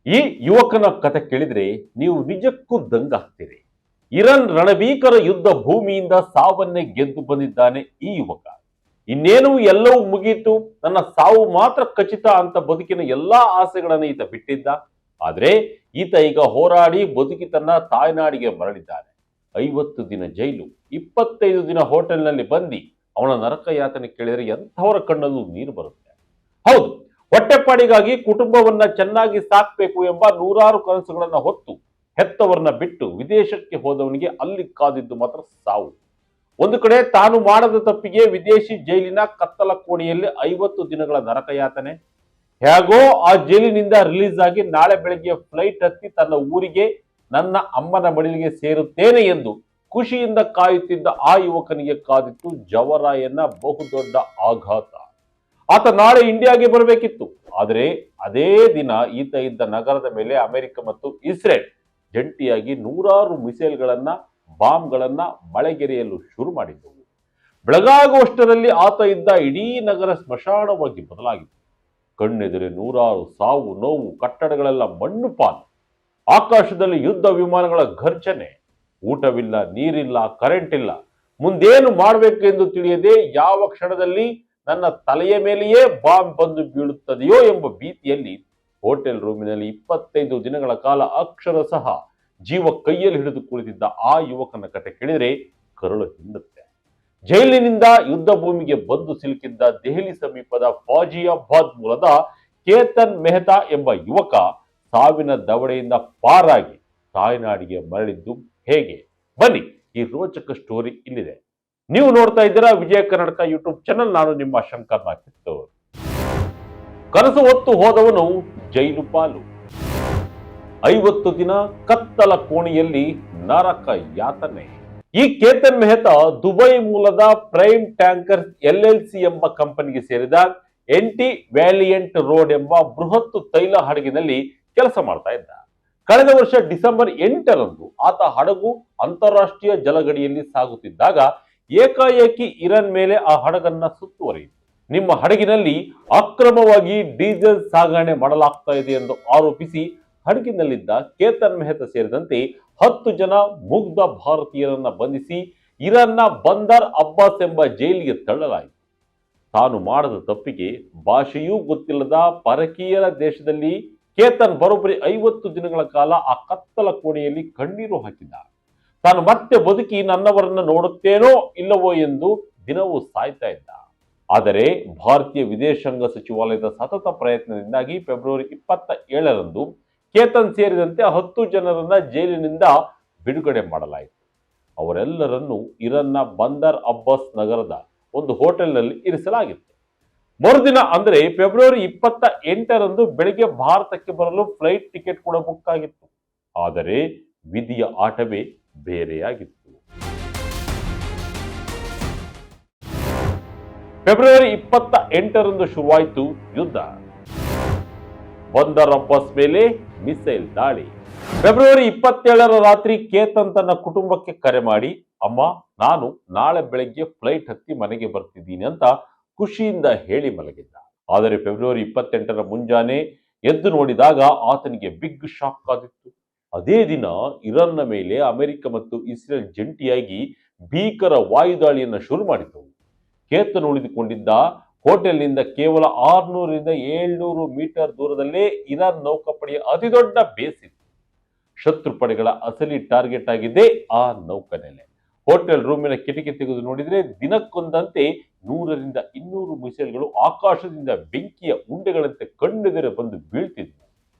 ಈ ಯುವಕನ ಕತೆ ಕೇಳಿದ್ರೆ ನೀವು ನಿಜಕ್ಕೂ ದಂಗಾಗ್ತೀರಿ. ಇರಾನ್ ರಣಭೀಕರ ಯುದ್ಧ ಭೂಮಿಯಿಂದ ಸಾವನ್ನೇ ಗೆದ್ದು ಬಂದಿದ್ದಾನೆ ಈ ಯುವಕ. ಇನ್ನೇನು ಎಲ್ಲವೂ ಮುಗೀತು, ನನ್ನ ಸಾವು ಮಾತ್ರ ಖಚಿತ ಅಂತ ಬದುಕಿನ ಎಲ್ಲಾ ಆಸೆಗಳನ್ನು ಈತ ಬಿಟ್ಟಿದ್ದ. ಆದ್ರೆ ಈತ ಈಗ ಹೋರಾಡಿ ಬದುಕಿ ತನ್ನ ತಾಯ್ನಾಡಿಗೆ ಮರಳಿದ್ದಾನೆ. 50 ದಿನ ಜೈಲು, 25 ದಿನ ಹೋಟೆಲ್ನಲ್ಲಿ ಬಂದಿ. ಅವನ ನರಕ ಯಾತನೆ ಕೇಳಿದರೆ ಎಂಥವರ ಕಣ್ಣಲ್ಲೂ ನೀರು ಬರುತ್ತೆ. ಹೌದು, ಹೊಟ್ಟೆಪಾಡಿಗಾಗಿ ಕುಟುಂಬವನ್ನ ಚೆನ್ನಾಗಿ ಸಾಕ್ಬೇಕು ಎಂಬ ನೂರಾರು ಕನಸುಗಳನ್ನ ಹೊತ್ತು ಹೆತ್ತವರನ್ನ ಬಿಟ್ಟು ವಿದೇಶಕ್ಕೆ ಹೋದವನಿಗೆ ಅಲ್ಲಿ ಕಾದಿದ್ದು ಮಾತ್ರ ಸಾವು. ಒಂದು ಕಡೆ ತಾನು ಮಾಡದ ತಪ್ಪಿಗೆ ವಿದೇಶಿ ಜೈಲಿನ ಕತ್ತಲ ಕೋಣೆಯಲ್ಲಿ 50 ದಿನಗಳ ನರಕಯಾತನೆ. ಹೇಗೋ ಆ ಜೈಲಿನಿಂದ ರಿಲೀಸ್ ಆಗಿ ನಾಳೆ ಬೆಳಗ್ಗೆ ಫ್ಲೈಟ್ ಹತ್ತಿ ತನ್ನ ಊರಿಗೆ, ನನ್ನ ಅಮ್ಮನ ಮಡಿಲಿಗೆ ಸೇರುತ್ತೇನೆ ಎಂದು ಖುಷಿಯಿಂದ ಕಾಯುತ್ತಿದ್ದ ಆ ಯುವಕನಿಗೆ ಕಾದಿತ್ತು ಜವರಾಯನ ಬಹುದೊಡ್ಡ ಆಘಾತ. ಆತ ನಾಳೆ ಇಂಡಿಯಾಗೆ ಬರಬೇಕಿತ್ತು. ಆದರೆ ಅದೇ ದಿನ ಈತ ಇದ್ದ ನಗರದ ಮೇಲೆ ಅಮೆರಿಕ ಮತ್ತು ಇಸ್ರೇಲ್ ಜಂಟಿಯಾಗಿ ನೂರಾರು ಮಿಸೈಲ್ಗಳನ್ನ, ಬಾಂಬ್ಗಳನ್ನ ಮಳೆಗೆರೆಯಲು ಶುರು ಮಾಡಿದ್ದವು. ಬೆಳಗಾಗುವಷ್ಟರಲ್ಲಿ ಆತ ಇದ್ದ ಇಡೀ ನಗರ ಸ್ಮಶಾನವಾಗಿ ಬದಲಾಗಿತ್ತು. ಕಣ್ಣೆದುರೆ ನೂರಾರು ಸಾವು ನೋವು, ಕಟ್ಟಡಗಳೆಲ್ಲ ಮಣ್ಣು ಪಾಲು. ಆಕಾಶದಲ್ಲಿ ಯುದ್ಧ ವಿಮಾನಗಳ ಘರ್ಜನೆ. ಊಟವಿಲ್ಲ, ನೀರಿಲ್ಲ, ಕರೆಂಟ್ ಇಲ್ಲ. ಮುಂದೇನು ಮಾಡಬೇಕು ಎಂದು ತಿಳಿಯದೆ ಯಾವ ಕ್ಷಣದಲ್ಲಿ ನನ್ನ ತಲೆಯ ಮೇಲೆಯೇ ಬಾಂಬ್ ಬಂದು ಬೀಳುತ್ತದೆಯೋ ಎಂಬ ಭೀತಿಯಲ್ಲಿ ಹೋಟೆಲ್ ರೂಮಿನಲ್ಲಿ 25 ದಿನಗಳ ಕಾಲ ಅಕ್ಷರಶಃ ಜೀವ ಕೈಯಲ್ಲಿ ಹಿಡಿದು ಕುಳಿತಿದ್ದ ಆ ಯುವಕನ ಕತೆ ಕೇಳಿದರೆ ಕರುಳು ಹಿಂಡುತ್ತೆ. ಜೈಲಿನಿಂದ ಯುದ್ಧ ಭೂಮಿಗೆ ಬಂದು ಸಿಲುಕಿದ್ದ ದೆಹಲಿ ಸಮೀಪದ ಫಾಜಿಯಾಬಾದ್ ಮೂಲದ ಕೇತನ್ ಮೆಹ್ತಾ ಎಂಬ ಯುವಕ ಸಾವಿನ ದವಡೆಯಿಂದ ಪಾರಾಗಿ ತಾಯ್ನಾಡಿಗೆ ಮರಳಿದ್ದು ಹೇಗೆ? ಬನ್ನಿ, ಈ ರೋಚಕ ಸ್ಟೋರಿ ಇಲ್ಲಿದೆ. ನೀವು ನೋಡ್ತಾ ಇದ್ದೀರಾ ವಿಜಯ ಕರ್ನಾಟಕ ಯೂಟ್ಯೂಬ್ ಚಾನಲ್. ನಾನು ನಿಮ್ಮ ಶಂಕರ್ ನಾಕಿತ್ತೂರ್. ಕನಸು ಹೊತ್ತು ಹೋದವನು ಜೈಲು ಪಾಲು. 50 ದಿನ ಕತ್ತಲ ಕೋಣೆಯಲ್ಲಿ ನರಕ ಯಾತನೆ. ಈ ಕೇತನ್ ಮೆಹ್ತಾ ದುಬೈ ಮೂಲದ ಪ್ರೈಮ್ ಟ್ಯಾಂಕರ್ಸ್ LLC ಎಂಬ ಕಂಪನಿಗೆ ಸೇರಿದ ಎಂಟಿ ವ್ಯಾಲಿಯಂಟ್ ರೋಡ್ ಎಂಬ ಬೃಹತ್ ತೈಲ ಹಡಗಿನಲ್ಲಿ ಕೆಲಸ ಮಾಡ್ತಾ ಇದ್ದ. ಕಳೆದ ವರ್ಷ ಡಿಸೆಂಬರ್ 8ರಂದು ಆತ ಹಡಗು ಅಂತಾರಾಷ್ಟ್ರೀಯ ಜಲಗಡಿಯಲ್ಲಿ ಸಾಗುತ್ತಿದ್ದಾಗ ಏಕಾಏಕಿ ಇರಾನ್ ಮೇಲೆ ಆ ಹಡಗನ್ನ ಸುತ್ತುವರಿಯಿತು. ನಿಮ್ಮ ಹಡಗಿನಲ್ಲಿ ಅಕ್ರಮವಾಗಿ ಡೀಸೆಲ್ ಸಾಗಣೆ ಮಾಡಲಾಗ್ತಾ ಇದೆ ಎಂದು ಆರೋಪಿಸಿ ಹಡಗಿನಲ್ಲಿದ್ದ ಕೇತನ್ ಮೆಹ್ತಾ ಸೇರಿದಂತೆ 10 ಜನ ಮುಗ್ಧ ಭಾರತೀಯರನ್ನ ಬಂಧಿಸಿ ಇರಾನ್ನ ಬಂದರ್ ಅಬ್ಬಾಸ್ ಎಂಬ ಜೈಲಿಗೆ ತಳ್ಳಲಾಯಿತು. ತಾನು ಮಾಡದ ತಪ್ಪಿಗೆ ಭಾಷೆಯೂ ಗೊತ್ತಿಲ್ಲದ ಪರಕೀಯರ ದೇಶದಲ್ಲಿ ಕೇತನ್ ಬರೋಬ್ಬರಿ 50 ದಿನಗಳ ಕಾಲ ಆ ಕತ್ತಲ ಕೋಣೆಯಲ್ಲಿ ಕಣ್ಣೀರು ಹಾಕಿದ್ದ. ತಾನು ಮತ್ತೆ ಬದುಕಿ ನನ್ನವರನ್ನ ನೋಡುತ್ತೇನೋ ಇಲ್ಲವೋ ಎಂದು ದಿನವೂ ಸಾಯ್ತಾ ಇದ್ದ. ಆದರೆ ಭಾರತೀಯ ವಿದೇಶಾಂಗ ಸಚಿವಾಲಯದ ಸತತ ಪ್ರಯತ್ನದಿಂದಾಗಿ ಫೆಬ್ರವರಿ 27ರಂದು ಕೇತನ್ ಸೇರಿದಂತೆ 10 ಜನರನ್ನ ಜೈಲಿನಿಂದ ಬಿಡುಗಡೆ ಮಾಡಲಾಯಿತು. ಅವರೆಲ್ಲರನ್ನೂ ಇರಾನ್ನ ಬಂದರ್ ಅಬ್ಬಾಸ್ ನಗರದ ಒಂದು ಹೋಟೆಲ್ನಲ್ಲಿ ಇರಿಸಲಾಗಿತ್ತು. ಮರುದಿನ ಅಂದರೆ ಫೆಬ್ರವರಿ 28ರಂದು ಬೆಳಿಗ್ಗೆ ಭಾರತಕ್ಕೆ ಬರಲು ಫ್ಲೈಟ್ ಟಿಕೆಟ್ ಕೂಡ ಬುಕ್ ಆಗಿತ್ತು. ಆದರೆ ವಿಧಿಯ ಆಟವೇ ಬೇರೆಯಾಗಿತ್ತು. ಫೆಬ್ರವರಿ 28ರಂದು ಶುರುವಾಯಿತು ಯುದ್ಧ. ಬಂದರ್ ಅಬ್ಬಾಸ್ ಮೇಲೆ ಮಿಸೈಲ್ ದಾಳಿ. ಫೆಬ್ರವರಿ 27ರ ರಾತ್ರಿ ಕೇತನ್ ತನ್ನ ಕುಟುಂಬಕ್ಕೆ ಕರೆ ಮಾಡಿ, ಅಮ್ಮ, ನಾನು ನಾಳೆ ಬೆಳಗ್ಗೆ ಫ್ಲೈಟ್ ಹತ್ತಿ ಮನೆಗೆ ಬರ್ತಿದ್ದೀನಿ ಅಂತ ಖುಷಿಯಿಂದ ಹೇಳಿ ಮಲಗಿದ್ದ. ಆದರೆ ಫೆಬ್ರವರಿ 28ರ ಮುಂಜಾನೆ ಎದ್ದು ನೋಡಿದಾಗ ಆತನಿಗೆ ಬಿಗ್ ಶಾಕ್ ಆಗಿತ್ತು. ಅದೇ ದಿನ ಇರಾನ್ನ ಮೇಲೆ ಅಮೆರಿಕ ಮತ್ತು ಇಸ್ರೇಲ್ ಜಂಟಿಯಾಗಿ ಭೀಕರ ವಾಯುದಾಳಿಯನ್ನು ಶುರು ಮಾಡಿದ್ದವು. ಕೇತನ್ ಉಳಿದುಕೊಂಡಿದ್ದ ಹೋಟೆಲ್ನಿಂದ ಕೇವಲ 600ರಿಂದ 700 ಮೀಟರ್ ದೂರದಲ್ಲೇ ಇರಾನ್ ನೌಕಾಪಡೆಯ ಅತಿದೊಡ್ಡ ಬೇಸ್ ಇತ್ತು. ಶತ್ರು ಪಡೆಗಳ ಅಸಲಿ ಟಾರ್ಗೆಟ್ ಆಗಿದ್ದೇ ಆ ನೌಕಾನೆಲೆ. ಹೋಟೆಲ್ ರೂಮಿನ ಕಿಟಕಿ ತೆಗೆದು ನೋಡಿದ್ರೆ ದಿನಕ್ಕೊಂದಂತೆ 100ರಿಂದ 200 ಮಿಸೈಲ್ಗಳು ಆಕಾಶದಿಂದ ಬೆಂಕಿಯ ಉಂಡೆಗಳಂತೆ ಕಣ್ಣೆದುರೆ ಬಂದು ಬೀಳ್ತಿದ್ವು.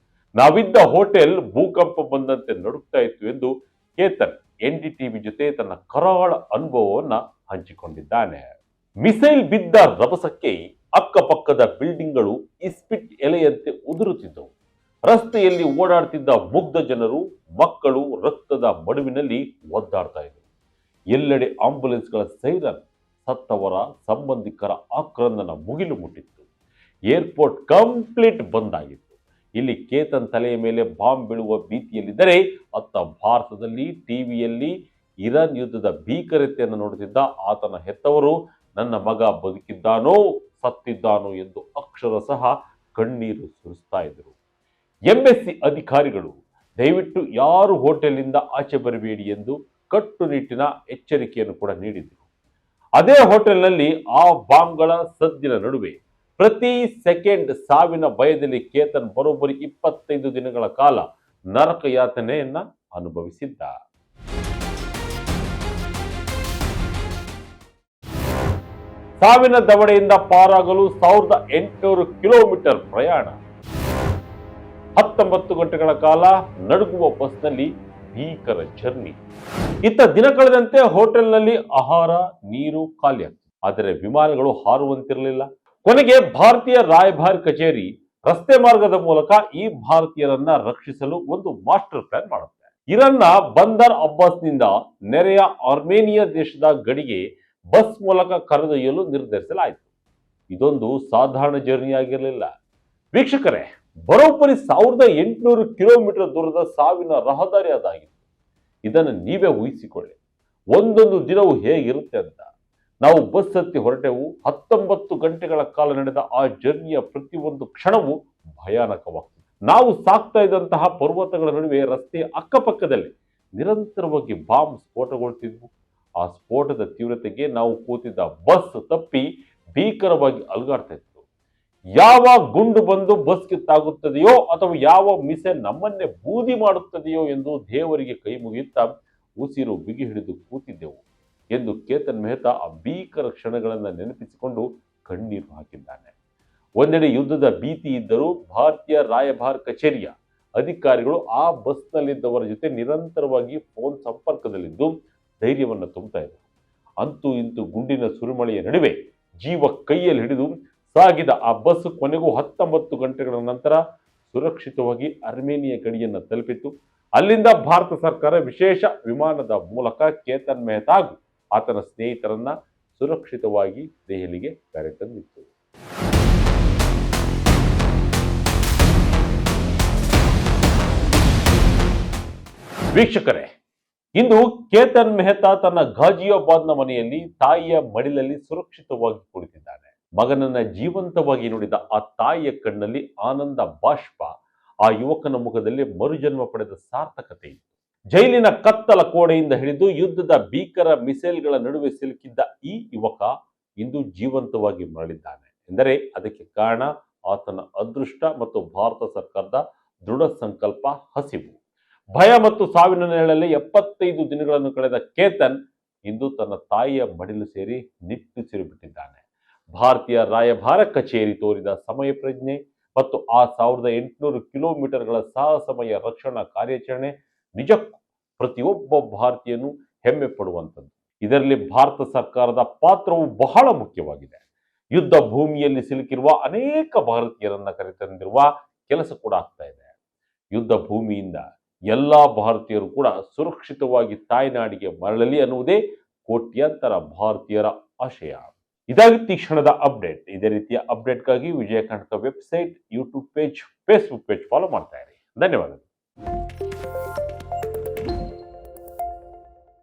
ನಾವಿದ್ದ ಹೋಟೆಲ್ ಭೂಕಂಪ ಬಂದಂತೆ ನಡುಗ್ತಾ ಇತ್ತು ಎಂದು ಕೇತನ್ NDTV ಜೊತೆ ತನ್ನ ಕರಾಳ ಅನುಭವವನ್ನ ಹಂಚಿಕೊಂಡಿದ್ದಾನೆ. ಮಿಸೈಲ್ ಬಿದ್ದ ರಭಸಕ್ಕೆ ಅಕ್ಕಪಕ್ಕದ ಬಿಲ್ಡಿಂಗ್ಗಳು ಇಸ್ಪಿಟ್ ಎಲೆಯಂತೆ ಉದುರುತ್ತಿದ್ದವು. ರಸ್ತೆಯಲ್ಲಿ ಓಡಾಡ್ತಿದ್ದ ಮುಗ್ಧ ಜನರು, ಮಕ್ಕಳು ರಕ್ತದ ಮಡುವಿನಲ್ಲಿ ಒದ್ದಾಡ್ತಾ ಇದ್ದರು. ಎಲ್ಲೆಡೆ ಆಂಬ್ಯುಲೆನ್ಸ್ಗಳ ಸೈರನ್, ಸತ್ತವರ ಸಂಬಂಧಿಕರ ಆಕ್ರಂದನ ಮುಗಿಲು ಮುಟ್ಟಿತ್ತು. ಏರ್ಪೋರ್ಟ್ ಕಂಪ್ಲೀಟ್ ಬಂದ್ ಆಗಿತ್ತು. ಇಲ್ಲಿ ಕೇತನ್ ತಲೆಯ ಮೇಲೆ ಬಾಂಬ್ ಬೀಳುವ ಭೀತಿಯಲ್ಲಿದ್ದರೆ ಅತ್ತ ಭಾರತದಲ್ಲಿ ಟಿವಿಯಲ್ಲಿ ಇರಾನ್ ಯುದ್ಧದ ಭೀಕರತೆಯನ್ನು ನೋಡುತ್ತಿದ್ದ ಆತನ ಹೆತ್ತವರು ನನ್ನ ಮಗ ಬದುಕಿದ್ದಾನೋ ಸತ್ತಿದ್ದಾನೋ ಎಂದು ಅಕ್ಷರಶಃ ಕಣ್ಣೀರು ಸುರಿಸ್ತಾ ಇದ್ದರು. ಎಂಬೆಸಿ ಅಧಿಕಾರಿಗಳು ದಯವಿಟ್ಟು ಯಾರು ಹೋಟೆಲ್ನಿಂದ ಆಚೆ ಬರಬೇಡಿ ಎಂದು ಕಟ್ಟುನಿಟ್ಟಿನ ಎಚ್ಚರಿಕೆಯನ್ನು ಕೂಡ ನೀಡಿದರು. ಅದೇ ಹೋಟೆಲ್ನಲ್ಲಿ ಆ ಬಾಂಬ್ಗಳ ಸದ್ದಿನ ನಡುವೆ ಪ್ರತಿ ಸೆಕೆಂಡ್ ಸಾವಿನ ಭಯದಲ್ಲಿ ಕೇತನ್ ಬರೋಬ್ಬರಿ 25 ದಿನಗಳ ಕಾಲ ನರಕ ಯಾತನೆಯನ್ನ ಅನುಭವಿಸಿದ್ದ. ಸಾವಿನ ದವಡೆಯಿಂದ ಪಾರಾಗಲು 1800 ಕಿಲೋಮೀಟರ್ ಪ್ರಯಾಣ, 19 ಗಂಟೆಗಳ ಕಾಲ ನಡುಗುವ ಬಸ್ನಲ್ಲಿ ಭೀಕರ ಜರ್ನಿ. ಇತ್ತ ದಿನ ಕಳೆದಂತೆ ಹೋಟೆಲ್ನಲ್ಲಿ ಆಹಾರ ನೀರು ಖಾಲಿಯಾಗ್ತದೆ. ಆದರೆ ವಿಮಾನಗಳು ಹಾರುವಂತಿರಲಿಲ್ಲ. ಕೊನೆಗೆ ಭಾರತೀಯ ರಾಯಭಾರಿ ಕಚೇರಿ ರಸ್ತೆ ಮಾರ್ಗದ ಮೂಲಕ ಈ ಭಾರತೀಯರನ್ನ ರಕ್ಷಿಸಲು ಒಂದು ಮಾಸ್ಟರ್ ಪ್ಲಾನ್ ಮಾಡುತ್ತೆ. ಇರಾನ್ನ ಬಂದರ್ ಅಬ್ಬಾಸ್ನಿಂದ ನೆರೆಯ ಆರ್ಮೇನಿಯಾ ದೇಶದ ಗಡಿಗೆ ಬಸ್ ಮೂಲಕ ಕರೆದೊಯ್ಯಲು ನಿರ್ಧರಿಸಲಾಯಿತು. ಇದೊಂದು ಸಾಧಾರಣ ಜರ್ನಿ ಆಗಿರಲಿಲ್ಲ ವೀಕ್ಷಕರೇ. ಬರೋಬ್ಬರಿ 1800 ಕಿಲೋಮೀಟರ್ ದೂರದ ಸಾವಿನ ರಹದಾರಿ ಅದಾಗಿತ್ತು. ಇದನ್ನು ನೀವೇ ಊಹಿಸಿಕೊಳ್ಳಿ, ಒಂದೊಂದು ದಿನವೂ ಹೇಗಿರುತ್ತೆ ಅಂತ. ನಾವು ಬಸ್ ಹತ್ತಿ ಹೊರಟೆವು. 19 ಗಂಟೆಗಳ ಕಾಲ ನಡೆದ ಆ ಜರ್ನಿಯ ಪ್ರತಿಯೊಂದು ಕ್ಷಣವೂ ಭಯಾನಕವಾಗ್ತದೆ. ನಾವು ಸಾಕ್ತಾ ಇದ್ದಂತಹ ಪರ್ವತಗಳ ನಡುವೆ ರಸ್ತೆಯ ಅಕ್ಕಪಕ್ಕದಲ್ಲಿ ನಿರಂತರವಾಗಿ ಬಾಂಬ್ ಸ್ಫೋಟಗೊಳ್ತಿದ್ವು. ಆ ಸ್ಫೋಟದ ತೀವ್ರತೆಗೆ ನಾವು ಕೂತಿದ್ದ ಬಸ್ ತಪ್ಪಿ ಭೀಕರವಾಗಿ ಅಲುಗಾಡ್ತಾ ಇತ್ತು. ಯಾವ ಗುಂಡು ಬಂದು ಬಸ್ಗೆ ತಾಗುತ್ತದೆಯೋ ಅಥವಾ ಯಾವ ಮಿಸೈಲ್ ನಮ್ಮನ್ನೇ ಬೂದಿ ಮಾಡುತ್ತದೆಯೋ ಎಂದು ದೇವರಿಗೆ ಕೈ ಮುಗಿಯುತ್ತಾ ಉಸಿರು ಬಿಗಿ ಹಿಡಿದು ಕೂತಿದ್ದೆವು ಎಂದು ಕೇತನ್ ಮೆಹ್ತಾ ಆ ಭೀಕರ ಕ್ಷಣಗಳನ್ನು ನೆನಪಿಸಿಕೊಂಡು ಕಣ್ಣೀರು ಹಾಕಿದ್ದಾನೆ. ಒಂದೆಡೆ ಯುದ್ಧದ ಭೀತಿ ಇದ್ದರೂ ಭಾರತೀಯ ರಾಯಭಾರ ಕಚೇರಿಯ ಅಧಿಕಾರಿಗಳು ಆ ಬಸ್ನಲ್ಲಿದ್ದವರ ಜೊತೆ ನಿರಂತರವಾಗಿ ಫೋನ್ ಸಂಪರ್ಕದಲ್ಲಿದ್ದು ಧೈರ್ಯವನ್ನು ತುಂಬುತ್ತಾ ಇದ್ದರು. ಅಂತೂ ಇಂತೂ ಗುಂಡಿನ ಸುರಿಮಳೆಯ ನಡುವೆ ಜೀವ ಕೈಯಲ್ಲಿ ಹಿಡಿದು ಸಾಗಿದ ಆ ಬಸ್ ಕೊನೆಗೂ 19 ಗಂಟೆಗಳ ನಂತರ ಸುರಕ್ಷಿತವಾಗಿ ಅರ್ಮೇನಿಯಾ ಗಡಿಯನ್ನು ತಲುಪಿತು. ಅಲ್ಲಿಂದ ಭಾರತ ಸರ್ಕಾರ ವಿಶೇಷ ವಿಮಾನದ ಮೂಲಕ ಕೇತನ್ ಮೆಹ್ತಾ ಹಾಗೂ ಆತನ ಸ್ನೇಹಿತರನ್ನ ಸುರಕ್ಷಿತವಾಗಿ ದೆಹಲಿಗೆ ಕರೆತಂದಿತ್ತು. ವೀಕ್ಷಕರೇ, ಇಂದು ಕೇತನ್ ಮೆಹ್ತಾ ತನ್ನ ಗಾಜಿಯಾಬಾದ್ನ ಮನೆಯಲ್ಲಿ ತಾಯಿಯ ಮಡಿಲಲ್ಲಿ ಸುರಕ್ಷಿತವಾಗಿ ಕುಳಿತಿದ್ದಾನೆ. ಮಗನನ್ನ ಜೀವಂತವಾಗಿ ನೋಡಿದ ಆ ತಾಯಿಯ ಕಣ್ಣಲ್ಲಿ ಆನಂದ ಬಾಷ್ಪ, ಆ ಯುವಕನ ಮುಖದಲ್ಲಿ ಮರುಜನ್ಮ ಪಡೆದ ಸಾರ್ಥಕತೆ ಇತ್ತು. ಜೈಲಿನ ಕತ್ತಲ ಕೋಣೆಯಿಂದ ಹಿಡಿದು ಯುದ್ಧದ ಭೀಕರ ಮಿಸೈಲ್ಗಳ ನಡುವೆ ಸಿಲುಕಿದ್ದ ಈ ಯುವಕ ಇಂದು ಜೀವಂತವಾಗಿ ಮರಳಿದ್ದಾನೆ ಎಂದರೆ ಅದಕ್ಕೆ ಕಾರಣ ಆತನ ಅದೃಷ್ಟ ಮತ್ತು ಭಾರತ ಸರ್ಕಾರದ ದೃಢ ಸಂಕಲ್ಪ, ಹಸಿವು. ಭಯ ಮತ್ತು ಸಾವಿನ ನೆರಳಲ್ಲಿ 75 ದಿನಗಳನ್ನು ಕಳೆದ ಕೇತನ್ ಇಂದು ತನ್ನ ತಾಯಿಯ ಮಡಿಲು ಸೇರಿ ನಿಟ್ಟುಸಿರು ಬಿಟ್ಟಿದ್ದಾನೆ. ಭಾರತೀಯ ರಾಯಭಾರ ಕಚೇರಿ ತೋರಿದ ಸಮಯ ಪ್ರಜ್ಞೆ ಮತ್ತು ಆ 1800 ಕಿಲೋಮೀಟರ್ಗಳ ಸಾಹಸಮಯ ರಕ್ಷಣಾ ಕಾರ್ಯಾಚರಣೆ ನಿಜಕ್ಕೂ ಪ್ರತಿಯೊಬ್ಬ ಭಾರತೀಯನು ಹೆಮ್ಮೆ ಪಡುವಂಥದ್ದು. ಇದರಲ್ಲಿ ಭಾರತ ಸರ್ಕಾರದ ಪಾತ್ರವು ಬಹಳ ಮುಖ್ಯವಾಗಿದೆ. ಯುದ್ಧ ಭೂಮಿಯಲ್ಲಿ ಸಿಲುಕಿರುವ ಅನೇಕ ಭಾರತೀಯರನ್ನ ಕರೆತಂದಿರುವ ಕೆಲಸ ಕೂಡ ಆಗ್ತಾ ಇದೆ. ಯುದ್ಧ ಭೂಮಿಯಿಂದ ಎಲ್ಲ ಭಾರತೀಯರು ಕೂಡ ಸುರಕ್ಷಿತವಾಗಿ ತಾಯ್ನಾಡಿಗೆ ಮರಳಲಿ ಅನ್ನುವುದೇ ಕೋಟ್ಯಾಂತರ ಭಾರತೀಯರ ಆಶಯ. ಇದಾಗಿತ್ತು ಈ ಕ್ಷಣದ ಅಪ್ಡೇಟ್. ಇದೇ ರೀತಿಯ ಅಪ್ಡೇಟ್ಗಾಗಿ Vijaya Karnataka website, YouTube page, Facebook page follow ಮಾಡ್ತಾ ಇರಿ. ಧನ್ಯವಾದಗಳು.